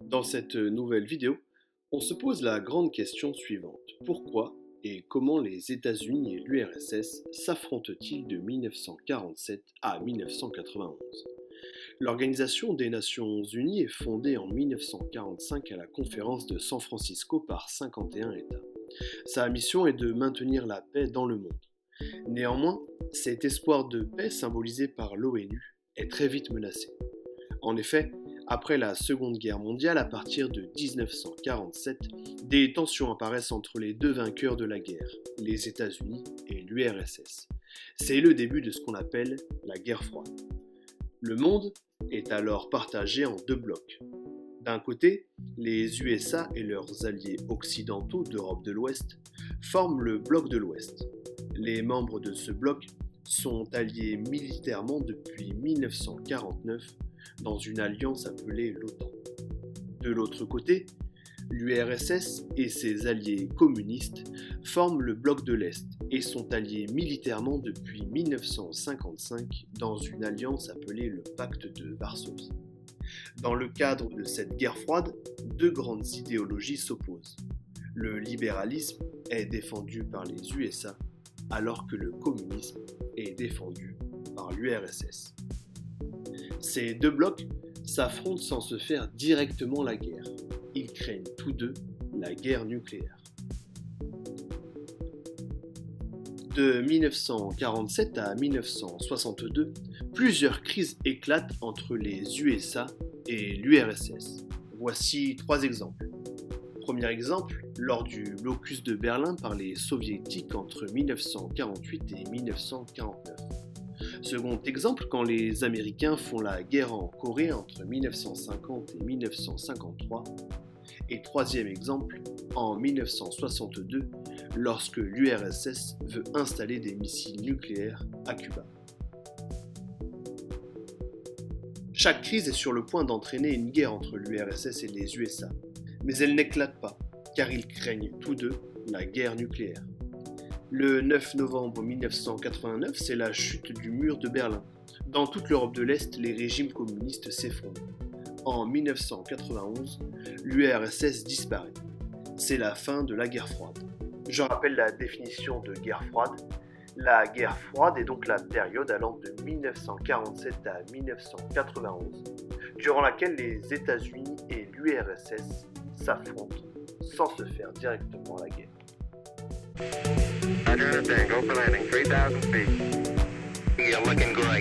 Dans cette nouvelle vidéo, on se pose la grande question suivante. Pourquoi et comment les États-Unis et l'URSS s'affrontent-ils de 1947 à 1991? L'Organisation des Nations Unies est fondée en 1945 à la conférence de San Francisco par 51 États. Sa mission est de maintenir la paix dans le monde. Néanmoins, cet espoir de paix symbolisé par l'ONU est très vite menacé. En effet, après la Seconde Guerre mondiale, à partir de 1947, des tensions apparaissent entre les deux vainqueurs de la guerre, les États-Unis et l'URSS. C'est le début de ce qu'on appelle la guerre froide. Le monde est alors partagé en deux blocs. D'un côté, les USA et leurs alliés occidentaux d'Europe de l'Ouest forment le bloc de l'Ouest. Les membres de ce bloc sont alliés militairement depuis 1949 dans une alliance appelée l'OTAN. De l'autre côté, l'URSS et ses alliés communistes forment le bloc de l'Est et sont alliés militairement depuis 1955 dans une alliance appelée le Pacte de Varsovie. Dans le cadre de cette guerre froide, deux grandes idéologies s'opposent. Le libéralisme est défendu par les USA alors que le communisme est défendu par l'URSS. Ces deux blocs s'affrontent sans se faire directement la guerre. Ils craignent tous deux la guerre nucléaire. De 1947 à 1962, plusieurs crises éclatent entre les USA et l'URSS. Voici trois exemples. Premier exemple, lors du blocus de Berlin par les soviétiques entre 1948 et 1949. Second exemple, quand les Américains font la guerre en Corée entre 1950 et 1953. Et troisième exemple, en 1962, lorsque l'URSS veut installer des missiles nucléaires à Cuba. Chaque crise est sur le point d'entraîner une guerre entre l'URSS et les USA, mais elle n'éclate pas, car ils craignent tous deux la guerre nucléaire. Le 9 novembre 1989, c'est la chute du mur de Berlin. Dans toute l'Europe de l'Est, les régimes communistes s'effondrent. En 1991, l'URSS disparaît. C'est la fin de la guerre froide. Je rappelle la définition de guerre froide. La guerre froide est donc la période allant de 1947 à 1991, durant laquelle les États-Unis et l'URSS s'affrontent sans se faire directement la guerre. Roger, Tango for landing, 3,000 feet. You're looking great.